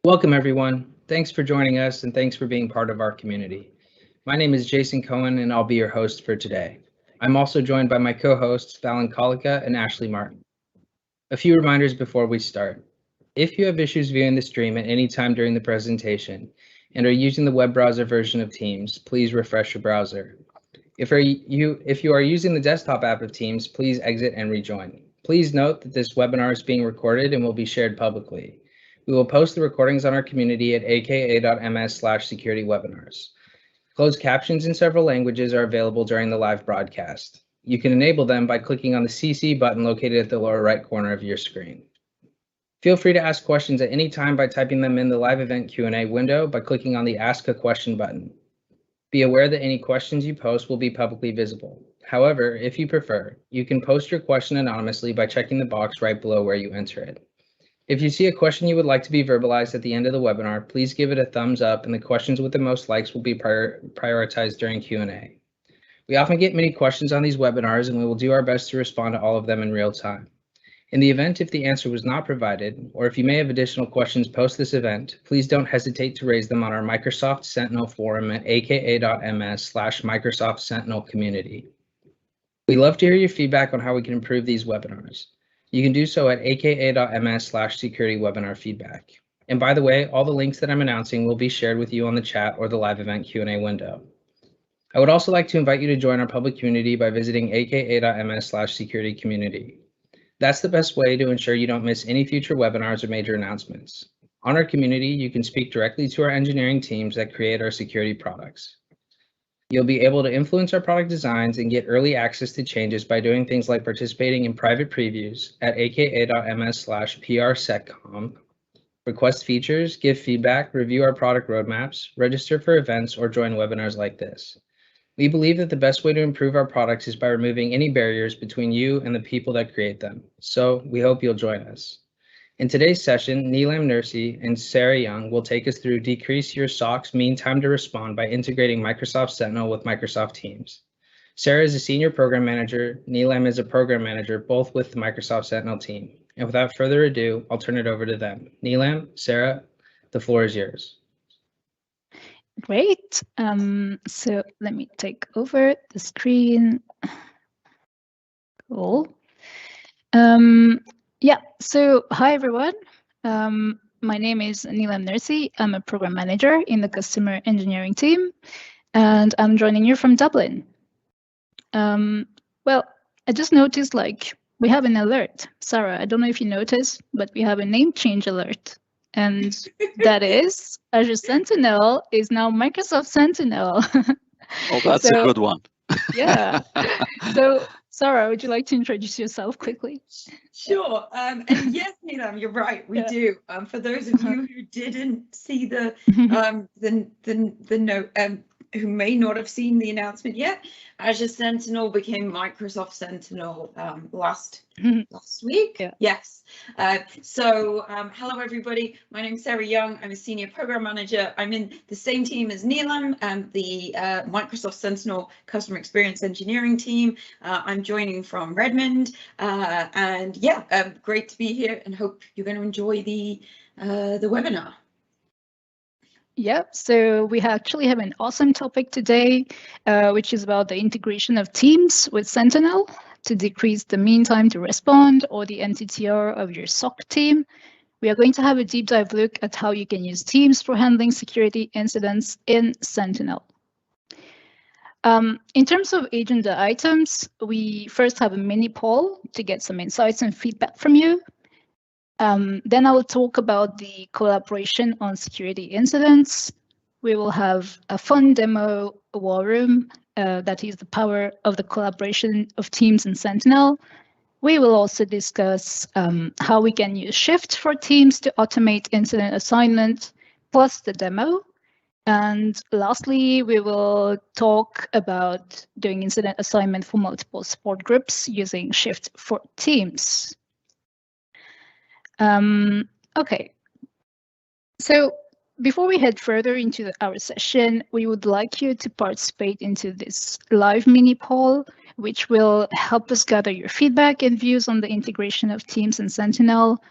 Welcome, everyone. Thanks for joining us and thanks for being part of our community. My name is Jason Cohen and I'll be your host for today. I'm also joined by my co-hosts, Fallon Kolika and Ashley Martin. A few reminders before we start. If you have issues viewing the stream at any time during the presentation and are using the web browser version of Teams, please refresh your browser. If you are using the desktop app of Teams, please exit and rejoin. Please note that this webinar is being recorded and will be shared publicly. We will post the recordings on our community at aka.ms/security-webinars. Closed captions in several languages are available during the live broadcast. You can enable them by clicking on the CC button located at the lower right corner of your screen. Feel free to ask questions at any time by typing them in the live event Q&A window by clicking on the Ask a Question button. Be aware that any questions you post will be publicly visible. However, if you prefer, you can post your question anonymously by checking the box right below where you enter it. If you see a question you would like to be verbalized at the end of the webinar, please give it a thumbs up and the questions with the most likes will be prioritized during Q&A. We often get many questions on these webinars and we will do our best to respond to all of them in real time. In the event if the answer was not provided, or if you may have additional questions post this event, please don't hesitate to raise them on our Microsoft Sentinel forum at aka.ms/Microsoft Sentinel community. We love to hear your feedback on how we can improve these webinars. You can do so at aka.ms/security-webinar-feedback. And by the way, all the links that I'm announcing will be shared with you on the chat or the live event Q&A window. I would also like to invite you to join our public community by visiting aka.ms/security-community. That's the best way to ensure you don't miss any future webinars or major announcements. On our community, you can speak directly to our engineering teams that create our security products. You'll be able to influence our product designs and get early access to changes by doing things like participating in private previews at aka.ms/PRSecComp, request features, give feedback, review our product roadmaps, register for events, or join webinars like this. We believe that the best way to improve our products is by removing any barriers between you and the people that create them. So we hope you'll join us. In today's session, Neelam Nursi and Sarah Young will take us through decrease your SOC's mean time to respond by integrating Microsoft Sentinel with Microsoft Teams. Sarah is a senior program manager. Neelam is a program manager, both with the Microsoft Sentinel team. And without further ado, I'll turn it over to them. Neelam, Sarah, the floor is yours. Great. So let me take over the screen. Cool. So hi, everyone. My name is Neelam Nursi. I'm a program manager in the customer engineering team, and I'm joining you from Dublin. Well, I just noticed we have an alert. Sarah, I don't know if you noticed, but we have a name change alert. And that is Azure Sentinel is now Microsoft Sentinel. Oh, that's a good one. Yeah. So, Sarah, would you like to introduce yourself quickly? Sure. And yes, Neelam, you're right. We do. For those of you who didn't see the note, who may not have seen the announcement yet, Azure Sentinel became Microsoft Sentinel last week. Yeah. Yes. Hello, everybody. My name is Sarah Young. I'm a senior program manager. I'm in the same team as Neelam and the Microsoft Sentinel customer experience engineering team. I'm joining from Redmond. And yeah, great to be here and hope you're going to enjoy the webinar. Yep, so we actually have an awesome topic today, which is about the integration of Teams with Sentinel to decrease the mean time to respond or the MTTR of your SOC team. We are going to have a deep dive look at how you can use Teams for handling security incidents in Sentinel. In terms of agenda items, we first have a mini poll to get some insights and feedback from you. Then I will talk about the collaboration on security incidents. We will have a fun demo war room that is the power of the collaboration of Teams and Sentinel. We will also discuss how we can use Shift for Teams to automate incident assignment, plus the demo. And lastly, we will talk about doing incident assignment for multiple support groups using Shift for Teams. Okay, so before we head further into our session, we would like you to participate into this live mini poll, which will help us gather your feedback and views on the integration of Teams and Sentinel.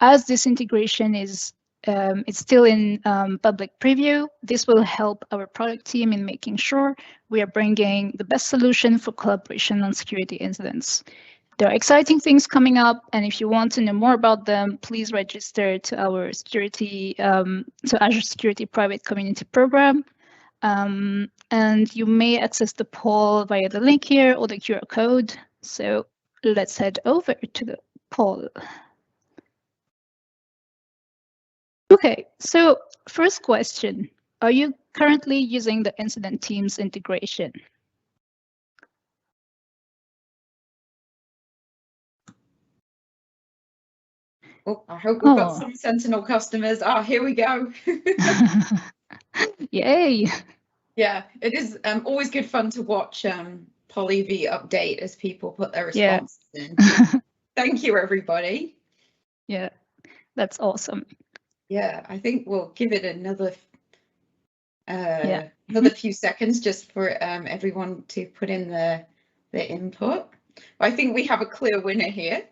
As this integration is It's still in public preview. This will help our product team in making sure we are bringing the best solution for collaboration on security incidents. There are exciting things coming up, and if you want to know more about them, please register to our Azure Security Private Community Program. And you may access the poll via the link here or the QR code. So let's head over to the poll. Okay, so first question, are you currently using the Incident Teams integration? Oh, I hope we've got some Sentinel customers. Ah, here we go. Yay. Yeah, it is always good fun to watch PolyV update as people put their responses in. Thank you, everybody. Yeah, that's awesome. Yeah, I think we'll give it another few seconds just for everyone to put in their input. I think we have a clear winner here.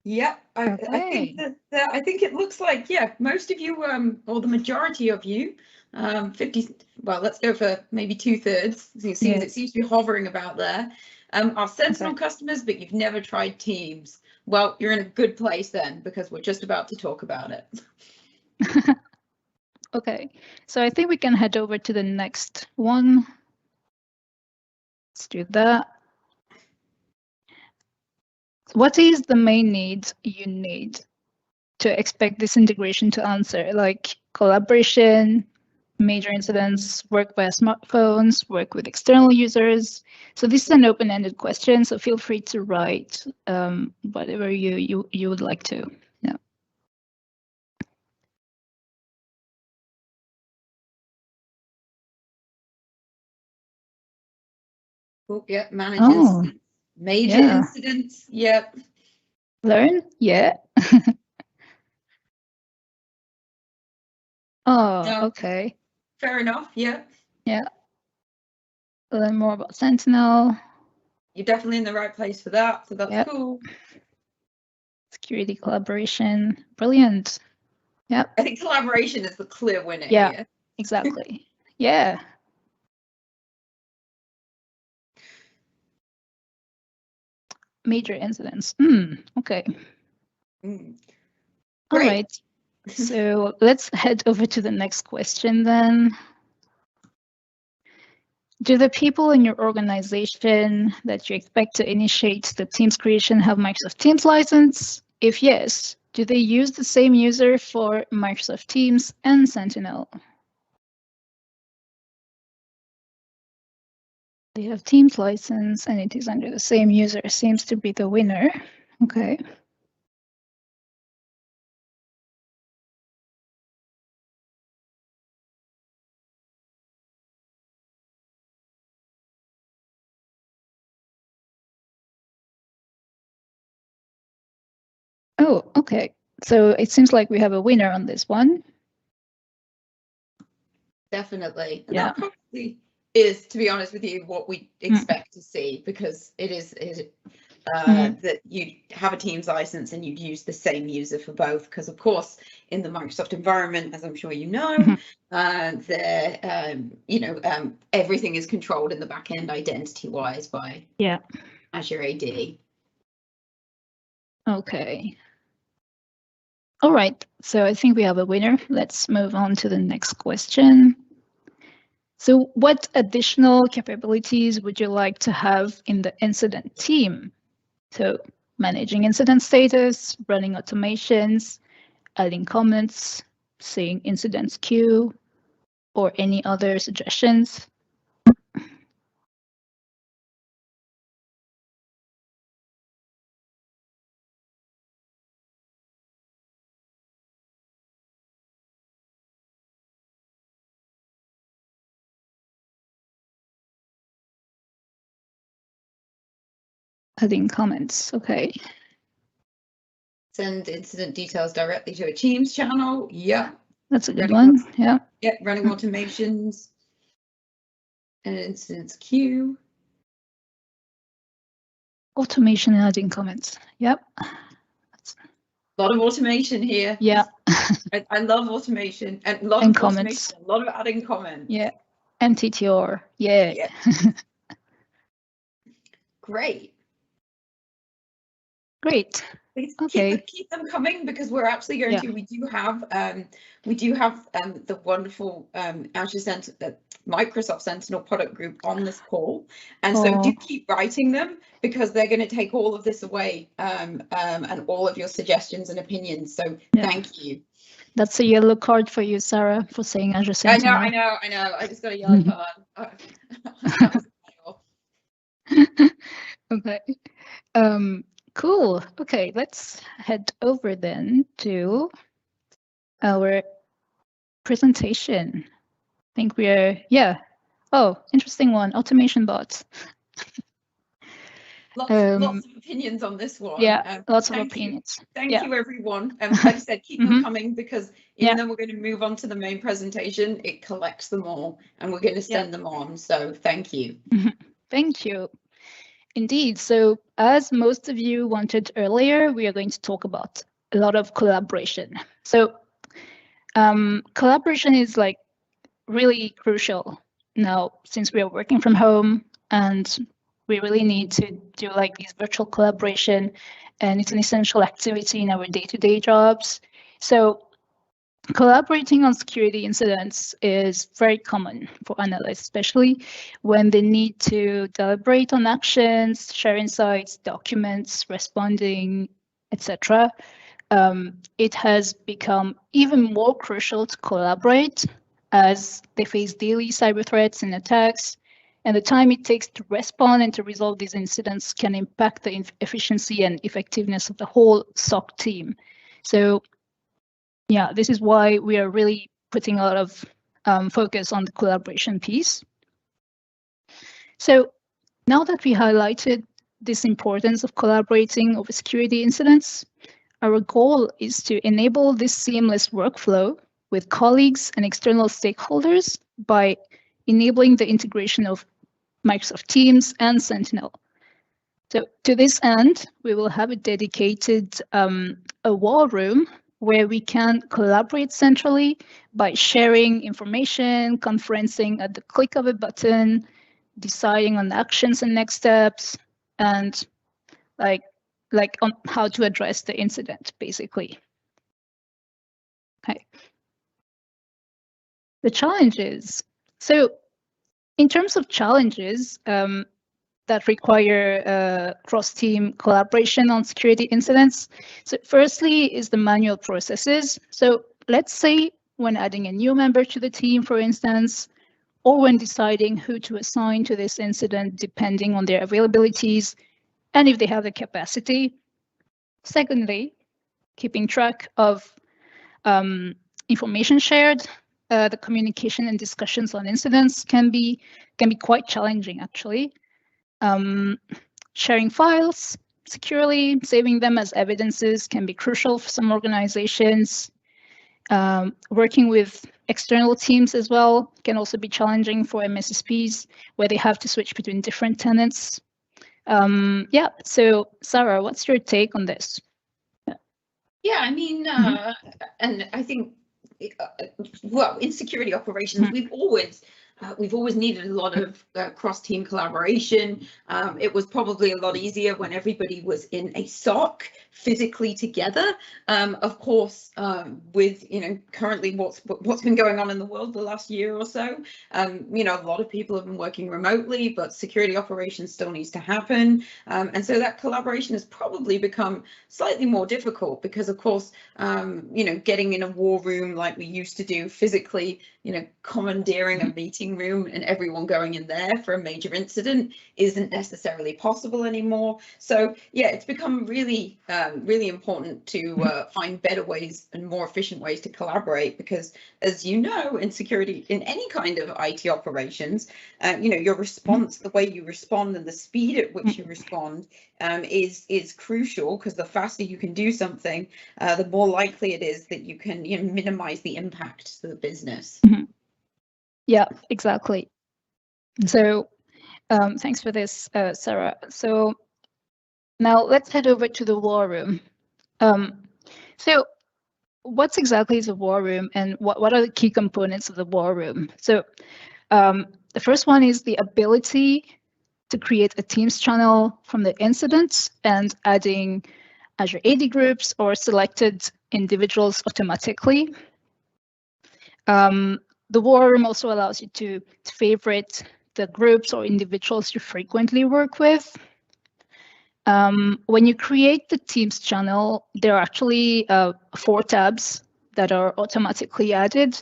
Yeah, I think it looks like, most of you, or the majority of you, 50, well, let's go for maybe 2/3. It seems to be hovering about there. Are Sentinel customers, but you've never tried Teams. Well, you're in a good place then, because we're just about to talk about it. Okay, so I think we can head over to the next one. Let's do that. What is the main need you need to expect this integration to answer? Like collaboration, major incidents, work via smartphones, work with external users. So this is an open-ended question, so feel free to write whatever you would like to. Yeah. Oh, yeah, manage incidents. Major incidents. Yep. Learn? Yeah. Okay. Fair enough. Yeah. Yeah. Learn more about Sentinel. You're definitely in the right place for that. So that's cool. Security collaboration. Brilliant. Yeah. I think collaboration is the clear winner here. Exactly. Yeah. Major incidents. Okay. All right. So let's head over to the next question then. Do the people in your organization that you expect to initiate the Teams creation have Microsoft Teams license? If yes, do they use the same user for Microsoft Teams and Sentinel? They have Teams license and it is under the same user. Seems to be the winner. Okay. Oh, okay. So it seems like we have a winner on this one. Definitely. And that probably is, to be honest with you, what we expect to see, because it is that you have a Teams license and you'd use the same user for both, because of course in the Microsoft environment, as I'm sure you know, everything is controlled in the back end identity wise by Azure AD. Okay. All right, so I think we have a winner. Let's move on to the next question. So what additional capabilities would you like to have in the incident team? So managing incident status, running automations, adding comments, seeing incidents queue, or any other suggestions? Adding comments, okay. Send incident details directly to a Teams channel. Yeah. That's a good one. Yeah. Yeah, running automations and incidents queue. automation and adding comments. Yep. A lot of automation here. Yeah. I love automation and a lot And of comments. automation, a lot of adding comments. Yeah. MTTR. Yeah. Great. Great. Please Okay. keep them coming, because we're actually going to. We do have the wonderful Azure Sentinel, Microsoft Sentinel product group on this call, and so do keep writing them, because they're going to take all of this away, and all of your suggestions and opinions. So thank you. That's a yellow card for you, Sarah, for saying Azure Sentinel. I know. I just got a yellow card. Okay. Cool. Okay, let's head over then to our presentation. I think we're, Oh, interesting one. Automation bots. Lots of opinions on this one. Yeah, lots of opinions. Thank you, everyone. Like I said, keep them coming, because even though we're going to move on to the main presentation, it collects them all, and we're going to send them on. So thank you. Thank you. Indeed. So as most of you wanted earlier, we are going to talk about a lot of collaboration. So collaboration is like really crucial now, since we are working from home, and we really need to do like these virtual collaboration, and it's an essential activity in our day-to-day jobs. So collaborating on security incidents is very common for analysts, especially when they need to deliberate on actions, share insights, documents, responding, etc. It has become even more crucial to collaborate as they face daily cyber threats and attacks, and the time it takes to respond and to resolve these incidents can impact the efficiency and effectiveness of the whole SOC team. So yeah, this is why we are really putting a lot of focus on the collaboration piece. So now that we highlighted this importance of collaborating over security incidents, our goal is to enable this seamless workflow with colleagues and external stakeholders by enabling the integration of Microsoft Teams and Sentinel. So to this end, we will have a dedicated a war room where we can collaborate centrally by sharing information, conferencing at the click of a button, deciding on actions and next steps, and like on how to address the incident, basically. Okay. The challenges. So in terms of challenges that require cross-team collaboration on security incidents, so firstly is the manual processes. So let's say when adding a new member to the team, for instance, or when deciding who to assign to this incident, depending on their availabilities and if they have the capacity. Secondly, keeping track of information shared. The communication and discussions on incidents can be quite challenging, actually. Sharing files securely, saving them as evidences can be crucial for some organizations. Working with external teams as well can also be challenging for MSSPs, where they have to switch between different tenants. Yeah, so Sarah, what's your take on this? Yeah, I mean, and I think, well, in security operations, we've always needed a lot of cross-team collaboration. It was probably a lot easier when everybody was in a SOC physically together. Of course, with currently what's been going on in the world the last year or so, a lot of people have been working remotely, but security operations still needs to happen, and so that collaboration has probably become slightly more difficult because, of course, getting in a war room like we used to do physically, commandeering a meeting room and everyone going in there for a major incident isn't necessarily possible anymore. So yeah, it's become really important to find better ways and more efficient ways to collaborate, because as you know, in security, in any kind of IT operations, your response, the way you respond and the speed at which you respond is crucial, because the faster you can do something, the more likely it is that you can minimize the impact to the business. Yeah, exactly. So thanks for this, Sarah. So Now let's head over to the war room. So what's exactly is a war room, and what are the key components of the war room? So the first one is the ability to create a Teams channel from the incidents and adding Azure AD groups or selected individuals automatically. The war room also allows you to favorite the groups or individuals you frequently work with. When you create the Teams channel, there are actually 4 tabs that are automatically added.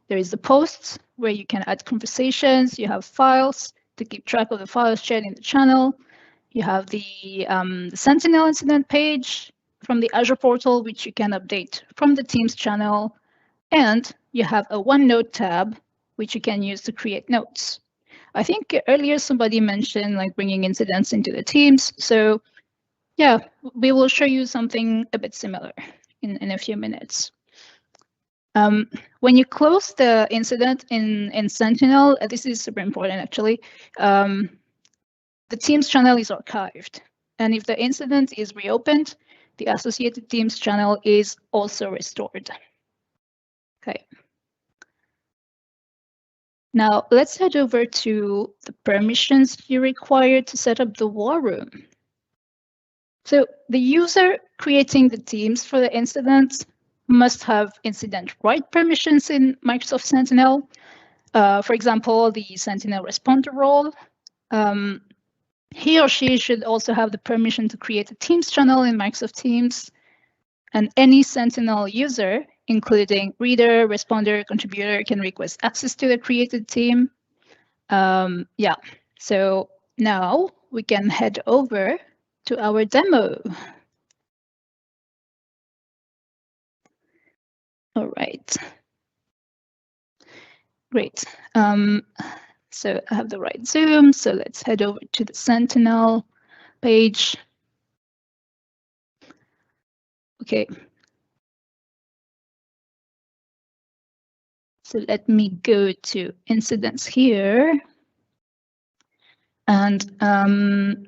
There is the posts, where you can add conversations. You have files to keep track of the files shared in the channel. You have the Sentinel incident page from the Azure portal, which you can update from the Teams channel. And you have a OneNote tab, which you can use to create notes. I think earlier somebody mentioned like bringing incidents into the Teams. So yeah, we will show you something a bit similar in a few minutes. When you close the incident in Sentinel, this is super important actually, the Teams channel is archived. And if the incident is reopened, the associated Teams channel is also restored. Okay. Now let's head over to the permissions you require to set up the war room. So the user creating the teams for the incident must have incident write permissions in Microsoft Sentinel. For example, the Sentinel responder role. He or she should also have the permission to create a Teams channel in Microsoft Teams. And any Sentinel user, including reader, responder, contributor, can request access to the created team. Yeah, so now we can head over to our demo. All right. Great. So I have the right Zoom. So let's head over to the Sentinel page. Okay. So let me go to incidents here. And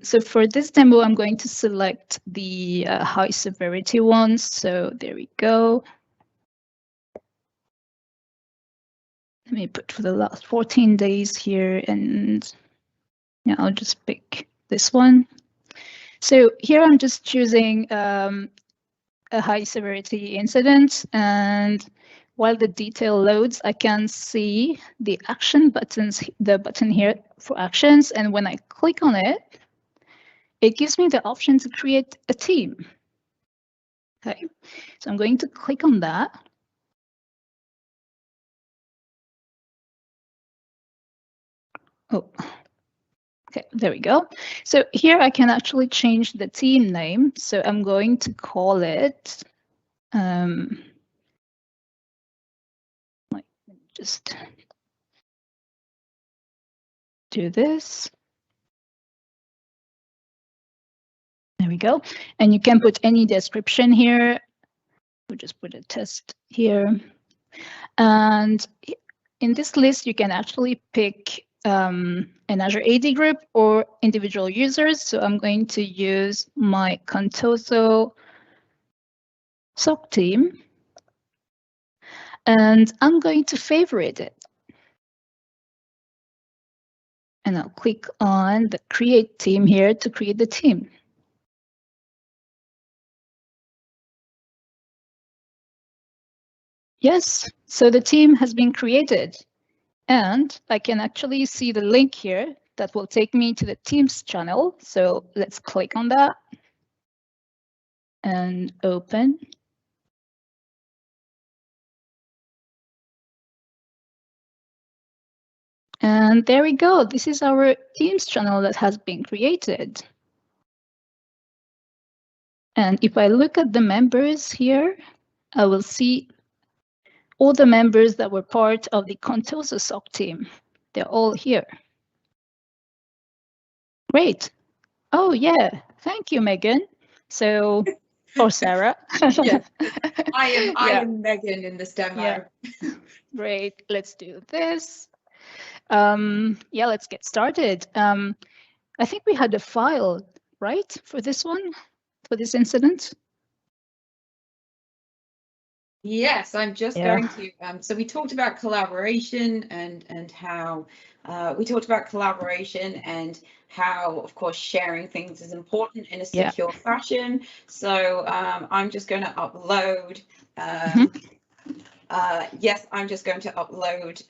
so for this demo, I'm going to select the high severity ones. So there we go. Let me put for the last 14 days here, and yeah, I'll just pick this one. So here I'm just choosing a high severity incident, and while the detail loads, I can see the action buttons, the button here for actions, and when I click on it, it gives me the option to create a team. Okay, so I'm going to click on that. Oh, okay, there we go. So here I can actually change the team name. So I'm going to call it, just do this. There we go. And you can put any description here. We'll just put a test here. And in this list, you can actually pick an Azure AD group or individual users. So I'm going to use my Contoso SOC team. And I'm going to favorite it. And I'll click on the create team here to create the team. Yes, so the team has been created. And I can actually see the link here that will take me to the Teams channel. So let's click on that and open. And there we go. This is our Teams channel that has been created. And if I look at the members here, I will see all the members that were part of the Contoso SOC team. They're all here. Great. Oh, yeah. Thank you, Megan. So, or Sarah. Yeah. I am Megan in this demo. Yeah. Great. Let's do this. Yeah, let's get started. I think we had a file right, for this one, for this incident? Yes, I'm just going to. So we talked about collaboration and how we talked about collaboration and how, of course, sharing things is important in a secure fashion. So I'm just going to upload. Yes, I'm just going to upload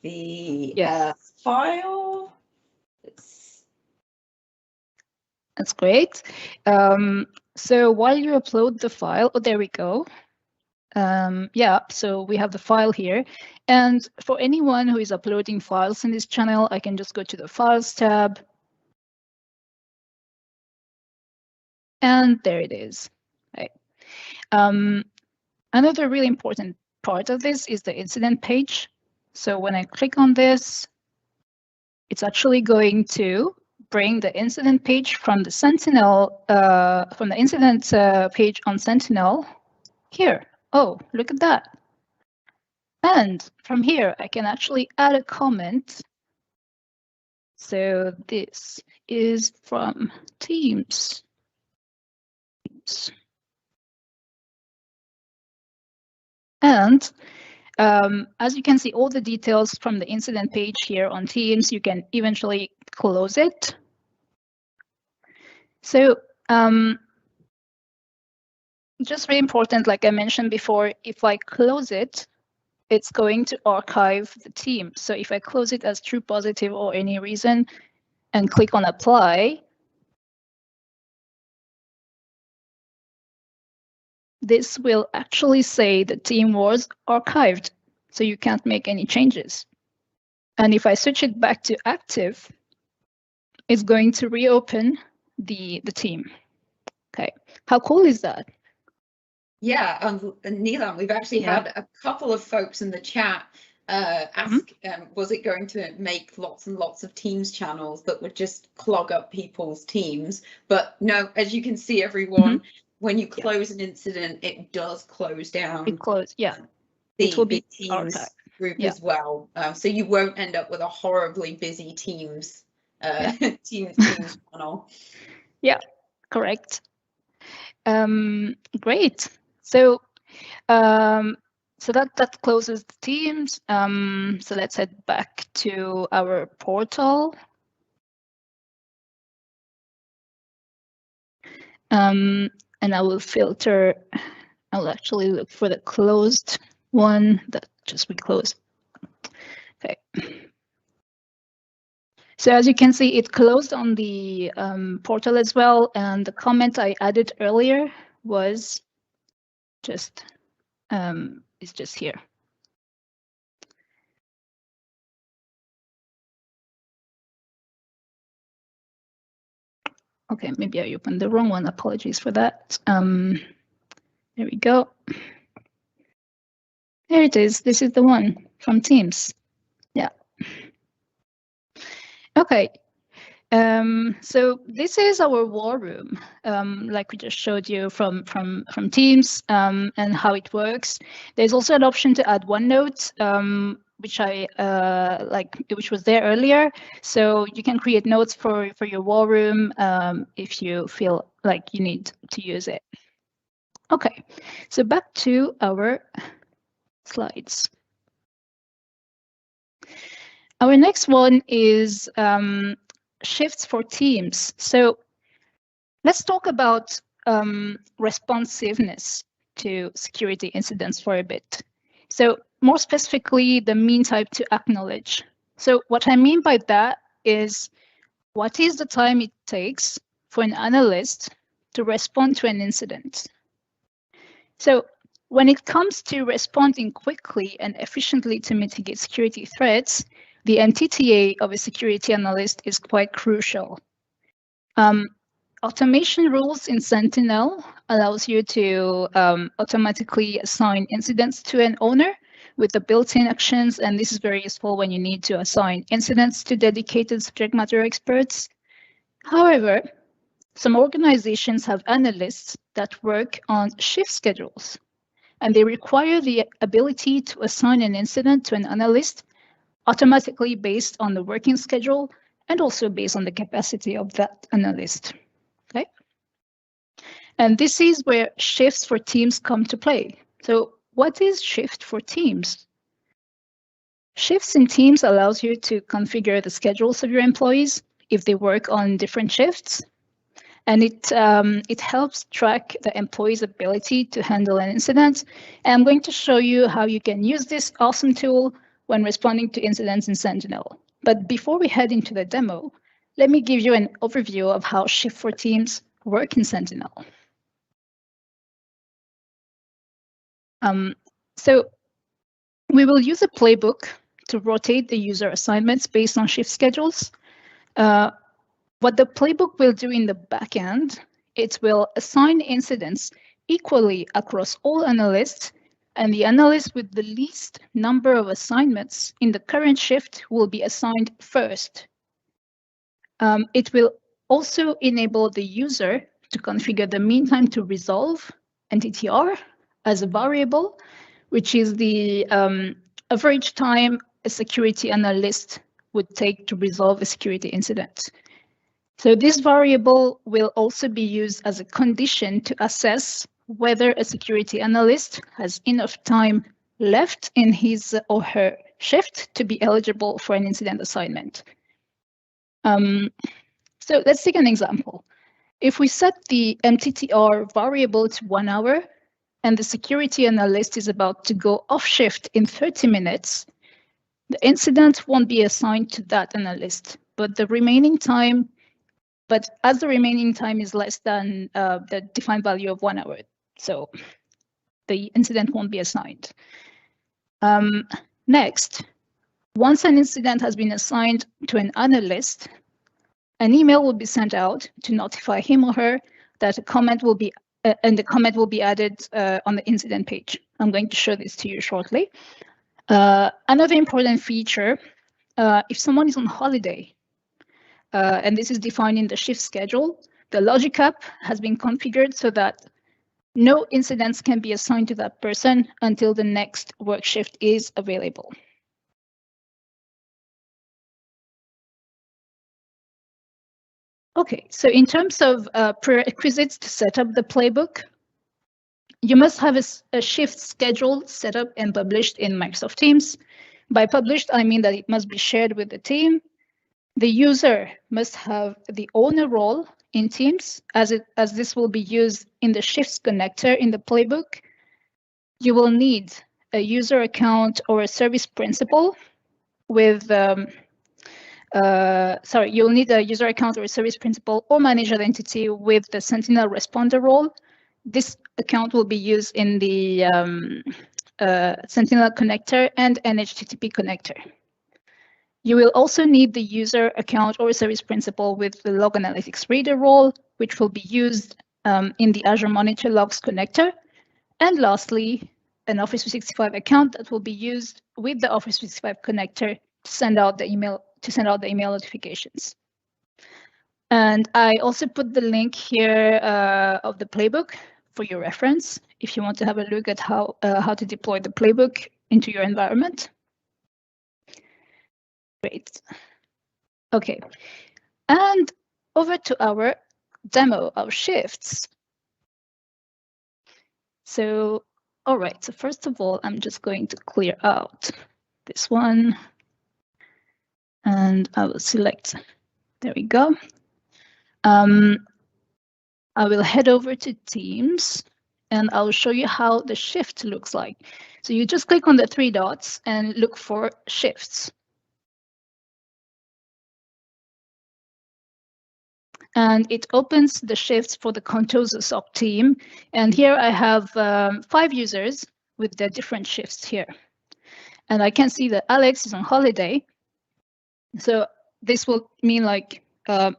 the file. That's great. So while you upload the file, oh, there we go. So we have the file here. And for anyone who is uploading files in this channel, I can just go to the Files tab. And there it is. Okay. Another really important part of this is the incident page. So when I click on this, it's actually going to bring the incident page from the Sentinel, from the incident page on Sentinel here. Oh, look at that. And from here, I can actually add a comment. So this is from Teams. And as you can see, all the details from the incident page here on Teams, you can eventually close it. So just very important, like I mentioned before, if I close it, it's going to archive the team. So if I close it as true positive or any reason and click on apply, this will actually say the team was archived. So you can't make any changes. And if I switch it back to active, it's going to reopen the team. Okay, how cool is that? Yeah, Neelam, we've actually had a couple of folks in the chat ask, was it going to make lots and lots of Teams channels that would just clog up people's teams? But no, as you can see, everyone, when you close an incident, it does close down. It closes, it will be Teams group as well. So you won't end up with a horribly busy Teams Teams channel. Yeah, correct. Great. So so that closes the Teams. So let's head back to our portal. And I will filter. I will actually look for the closed one that just we closed. Okay. So as you can see, it closed on the portal as well. And the comment I added earlier was just is just here. Okay, maybe I opened the wrong one. Apologies for that. There we go. There it is. This is the one from Teams. Yeah. Okay. So this is our war room, like we just showed you from Teams and how it works. There's also an option to add OneNote, which which was there earlier. So you can create notes for your war room if you feel like you need to use it. Okay, so back to our slides. Our next one is shifts for teams. So let's talk about responsiveness to security incidents for a bit. So more specifically, the mean type to acknowledge. So what I mean by that is, what is the time it takes for an analyst to respond to an incident? So when it comes to responding quickly and efficiently to mitigate security threats, the MTTA of a security analyst is quite crucial. Automation rules in Sentinel allows you to automatically assign incidents to an owner with the built-in actions, and this is very useful when you need to assign incidents to dedicated subject matter experts. However, some organizations have analysts that work on shift schedules, and they require the ability to assign an incident to an analyst automatically based on the working schedule and also based on the capacity of that analyst. And this is where shifts for teams come to play. So what is shift for teams? Shifts in teams allows you to configure the schedules of your employees if they work on different shifts. And it helps track the employee's ability to handle an incident. And I'm going to show you how you can use this awesome tool when responding to incidents in Sentinel. But before we head into the demo, let me give you an overview of how shift for teams work in Sentinel. So we will use a playbook to rotate the user assignments based on shift schedules. What the playbook will do in the backend, it will assign incidents equally across all analysts, and the analyst with the least number of assignments in the current shift will be assigned first. It will also enable the user to configure the mean time to resolve, MTTR, as a variable, which is the average time a security analyst would take to resolve a security incident. So this variable will also be used as a condition to assess whether a security analyst has enough time left in his or her shift to be eligible for an incident assignment. So let's take an example. If we set the MTTR variable to 1 hour and the security analyst is about to go off shift in 30 minutes, the incident won't be assigned to that analyst, but as the remaining time is less than the defined value of 1 hour, so the incident won't be assigned. Next, once an incident has been assigned to an analyst, an email will be sent out to notify him or her that a comment will be and the comment will be added on the incident page. I'm going to show this to you shortly. Another important feature, if someone is on holiday, and this is defined in the shift schedule, the logic app has been configured so that no incidents can be assigned to that person until the next work shift is available. Okay, so in terms of prerequisites to set up the playbook, you must have a shift schedule set up and published in Microsoft Teams. By published, I mean that it must be shared with the team. The user must have the owner role in Teams, as this will be used in the shifts connector in the playbook. You will need a user account or a service principal with you'll need a user account or a service principal or managed identity with the Sentinel responder role. This account will be used in the Sentinel connector and an HTTP connector. You will also need the user account or service principal with the log analytics reader role, which will be used in the Azure Monitor Logs connector. And lastly, an Office 365 account that will be used with the Office 365 connector to send out the email notifications. And I also put the link here of the playbook for your reference if you want to have a look at how to deploy the playbook into your environment. Great. Okay, and over to our demo of shifts. So, all right, so first of all, I'm just going to clear out this one. And I will select, there we go. I will head over to Teams and I'll show you how the shift looks like. So you just click on the 3 dots and look for shifts. And it opens the shifts for the Contoso SOC team. And here I have 5 users with their different shifts here. And I can see that Alex is on holiday. So this will mean like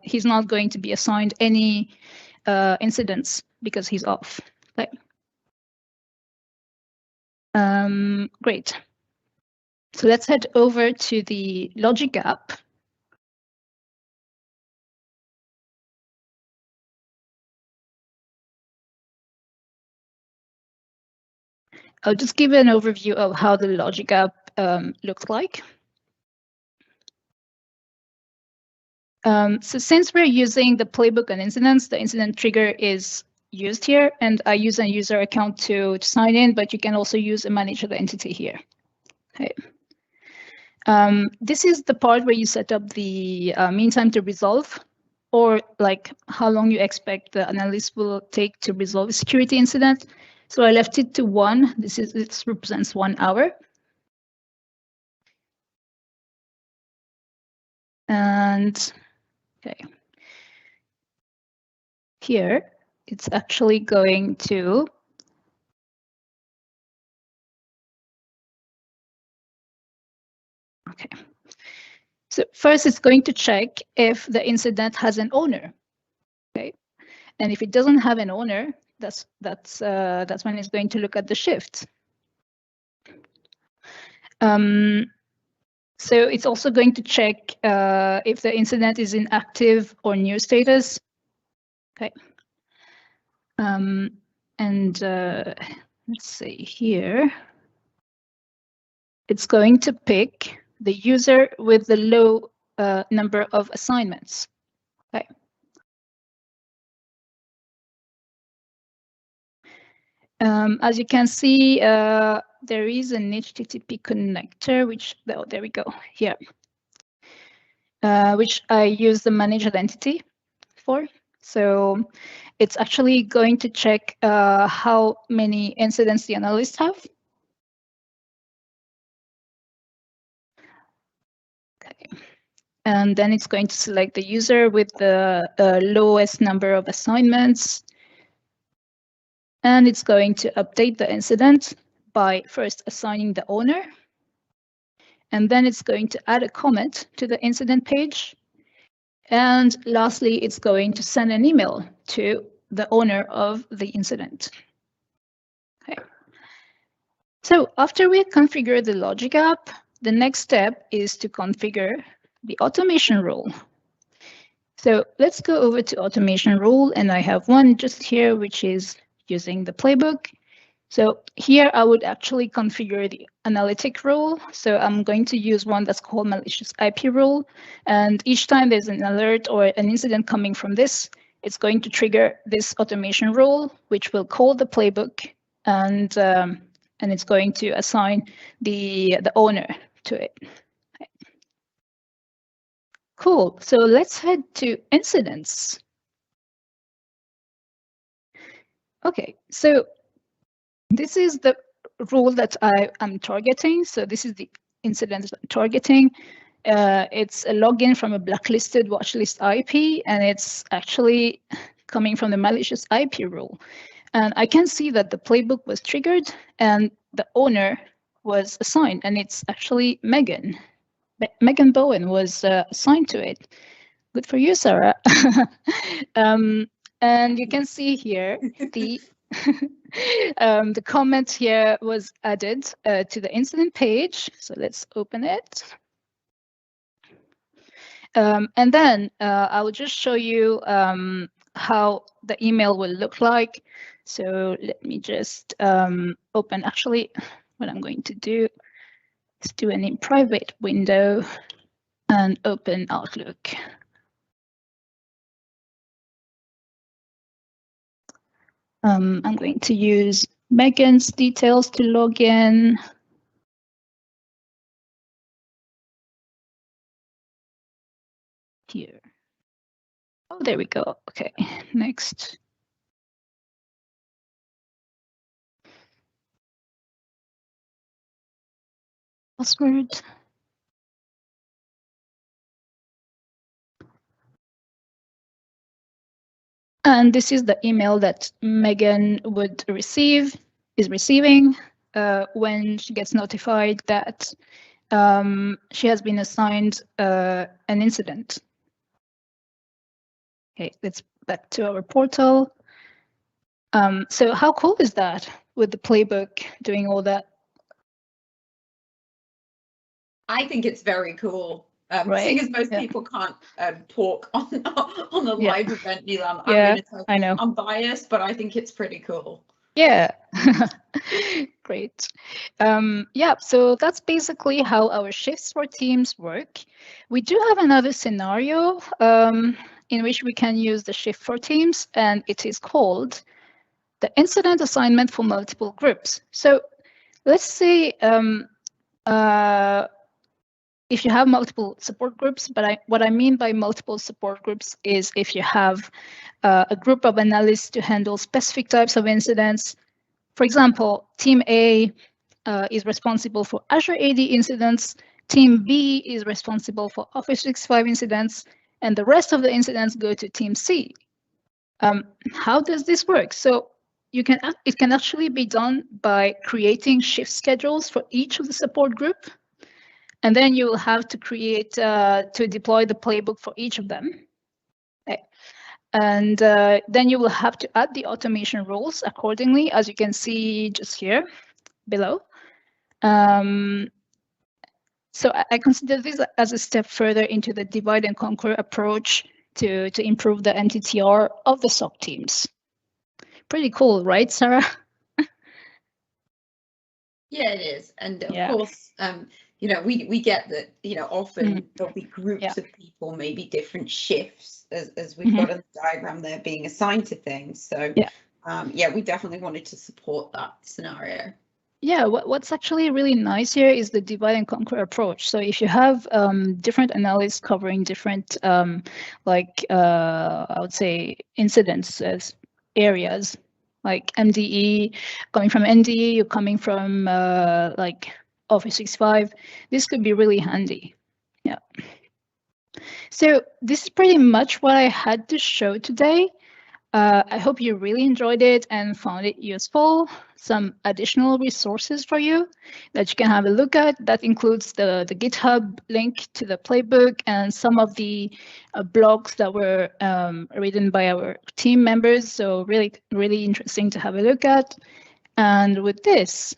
he's not going to be assigned any incidents because he's off. Okay. Great. So let's head over to the Logic app. I'll just give an overview of how the Logic app looks like. So since we're using the playbook and incidents, the incident trigger is used here, and I use a user account to sign in, but you can also use a managed identity here. Okay. This is the part where you set up the mean time to resolve, or like how long you expect the analyst will take to resolve a security incident. So I left it to 1. This represents 1 hour. And okay, here it's actually going to okay. So first, it's going to check if the incident has an owner. Okay, and if it doesn't have an owner, that's when it's going to look at the shift. So it's also going to check if the incident is in active or new status. Okay. And let's see here. It's going to pick the user with the low number of assignments. Okay. As you can see, there is an HTTP connector, which, oh, there we go, here, which I use the managed identity for. So it's actually going to check how many incidents the analysts have. Okay. And then it's going to select the user with the lowest number of assignments. And it's going to update the incident by first assigning the owner. And then it's going to add a comment to the incident page. And lastly, it's going to send an email to the owner of the incident. Okay. So after we configure the logic app, the next step is to configure the automation rule. So let's go over to automation rule, and I have one just here, which is using the playbook. So here I would actually configure the analytic rule. So I'm going to use one that's called malicious IP rule. And each time there's an alert or an incident coming from this, it's going to trigger this automation rule, which will call the playbook, and it's going to assign the owner to it. Okay. Cool. So let's head to incidents. Okay, so this is the rule that I am targeting. So this is the incident targeting. It's a login from a blacklisted watchlist IP, and it's actually coming from the malicious IP rule. And I can see that the playbook was triggered and the owner was assigned, and it's actually Megan. Megan Bowen was assigned to it. Good for you, Sarah. And you can see here the the comment here was added to the incident page. So let's open it. And then I will just show you how the email will look like. So let me just open, actually, what I'm going to do is do an in private window and open Outlook. I'm going to use Megan's details to log in. Here. Oh, there we go. Okay, next. Password. And this is the email that Megan would is receiving when she gets notified that she has been assigned an incident. Okay, let's back to our portal. So how cool is that with the playbook doing all that? I think it's very cool. Right. Seeing as most people can't talk on a live event, Neil, I know. I'm biased, but I think it's pretty cool. Yeah, great. Yeah, so that's basically how our shifts for teams work. We do have another scenario in which we can use the shift for teams, and it is called the incident assignment for multiple groups. So let's say if you have multiple support groups, but what I mean by multiple support groups is if you have a group of analysts to handle specific types of incidents. For example, Team A is responsible for Azure AD incidents, Team B is responsible for Office 365 incidents, and the rest of the incidents go to Team C. How does this work? So it can actually be done by creating shift schedules for each of the support group. And then you will have to create, to deploy the playbook for each of them. Okay. And then you will have to add the automation rules accordingly, as you can see just here below. So I consider this as a step further into the divide and conquer approach to improve the MTTR of the SOC teams. Pretty cool, right, Sarah? Yeah, it is. And of course, you know, we get that, you know, often there'll be groups of people, maybe different shifts, as we've got in the diagram there, being assigned to things. So yeah, we definitely wanted to support that scenario. Yeah, what's actually really nice here is the divide and conquer approach. So if you have different analysts covering different, like I would say, incidents as areas, like MDE, coming from NDE, you're coming from like Office 365, this could be really handy. Yeah. So this is pretty much what I had to show today. I hope you really enjoyed it and found it useful. Some additional resources for you that you can have a look at. That includes the GitHub link to the playbook and some of the blogs that were written by our team members. So really, really interesting to have a look at. And with this,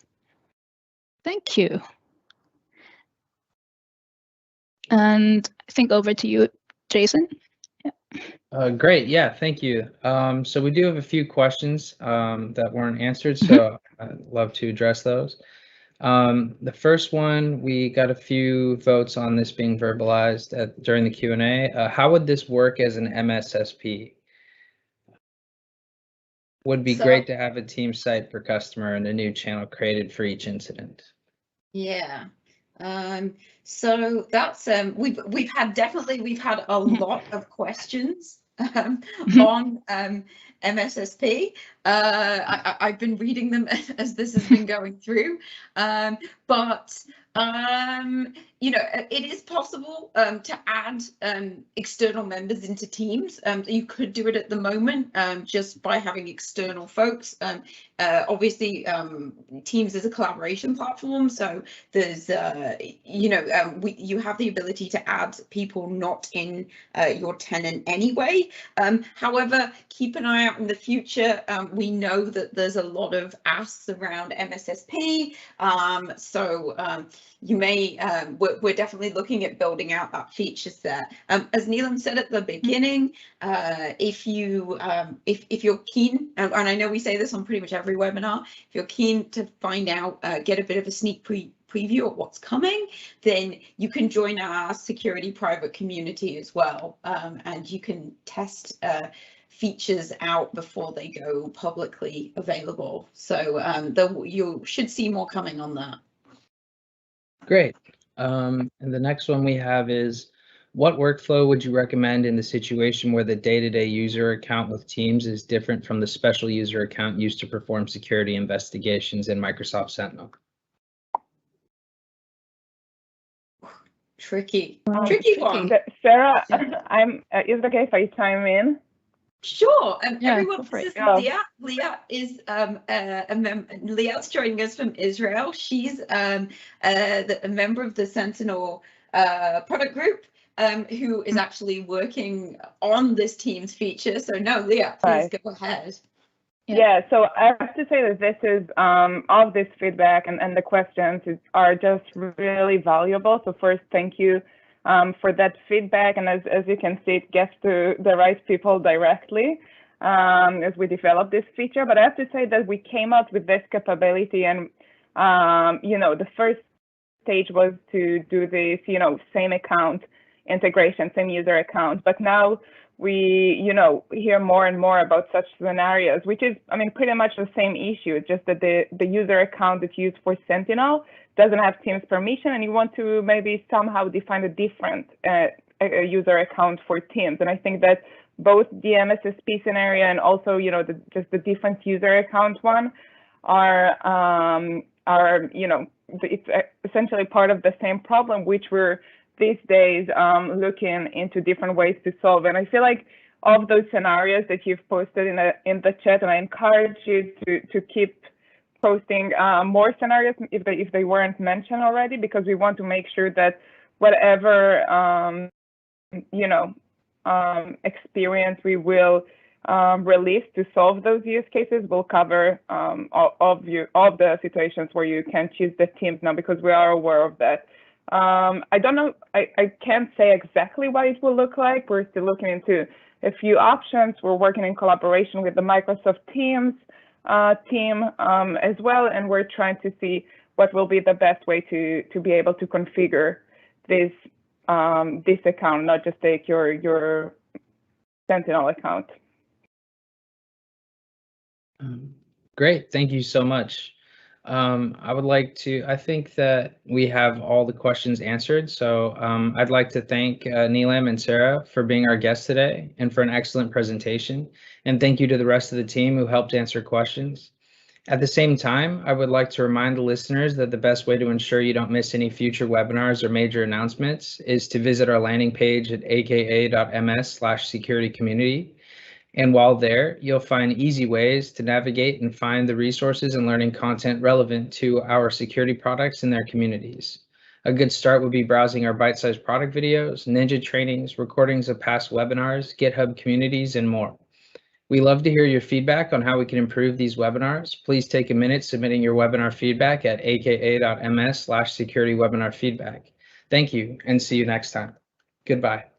thank you. And I think over to you, Jason. Great, yeah, thank you. So we do have a few questions that weren't answered, so I'd love to address those. The first one, we got a few votes on this being verbalized during the Q&A. How would this work as an MSSP? Would be great to have a team site per customer and a new channel created for each incident. Yeah. So that's we've had a lot of questions on MSSP. I've been reading them as this has been going through, but you know, it is possible to add external members into teams. You could do it at the moment just by having external folks. Obviously, Teams is a collaboration platform, so there's you know, you have the ability to add people not in your tenant anyway. However, keep an eye out in the future. We know that there's a lot of asks around MSSP, so you may we're definitely looking at building out that features there. As Neelam said at the beginning, if you're keen, and I know we say this on pretty much every webinar, if you're keen to find out, get a bit of a sneak preview of what's coming, then you can join our security private community as well, and you can test features out before they go publicly available. So you should see more coming on that. Great. And the next one we have is, what workflow would you recommend in the situation where the day-to-day user account with Teams is different from the special user account used to perform security investigations in Microsoft Sentinel? Tricky one. Sarah, is it okay if I chime in? Sure. Everyone, this is Leah. Leah is Leah's joining us from Israel. She's a member of the Sentinel product group, who is actually working on this Teams feature. So no, Leah, please go ahead. Yeah, so I have to say that this is all of this feedback and the questions are just really valuable. So first, thank you for that feedback, and as you can see, it gets to the right people directly as we develop this feature. But I have to say that we came out with this capability, and you know, the first stage was to do this, you know, same account integration, same user account. But now we, hear more and more about such scenarios, which is, pretty much the same issue. It's just that the user account that's used for Sentinel doesn't have Teams permission, and you want to maybe somehow define a different user account for Teams. And I think that both the MSSP scenario and also, just the different user account one are it's essentially part of the same problem, which we're these days looking into different ways to solve. And I feel like of those scenarios that you've posted in the chat, and I encourage you to keep posting more scenarios if they weren't mentioned already, because we want to make sure that whatever experience we will release to solve those use cases will cover all of the situations where you can choose the Teams now, because we are aware of that. I don't know, I can't say exactly what it will look like. We're still looking into a few options. We're working in collaboration with the Microsoft Teams team as well, and we're trying to see what will be the best way to be able to configure this account, not just take your Sentinel account. Great, thank you so much. I think that we have all the questions answered. So I'd like to thank Neelam and Sarah for being our guests today and for an excellent presentation. And thank you to the rest of the team who helped answer questions. At the same time, I would like to remind the listeners that the best way to ensure you don't miss any future webinars or major announcements is to visit our landing page at aka.ms/securitycommunity. And while there, you'll find easy ways to navigate and find the resources and learning content relevant to our security products and their communities. A good start would be browsing our bite-sized product videos, ninja trainings, recordings of past webinars, GitHub communities, and more. We love to hear your feedback on how we can improve these webinars. Please take a minute submitting your webinar feedback at aka.ms/security webinar feedback. Thank you, and see you next time. Goodbye.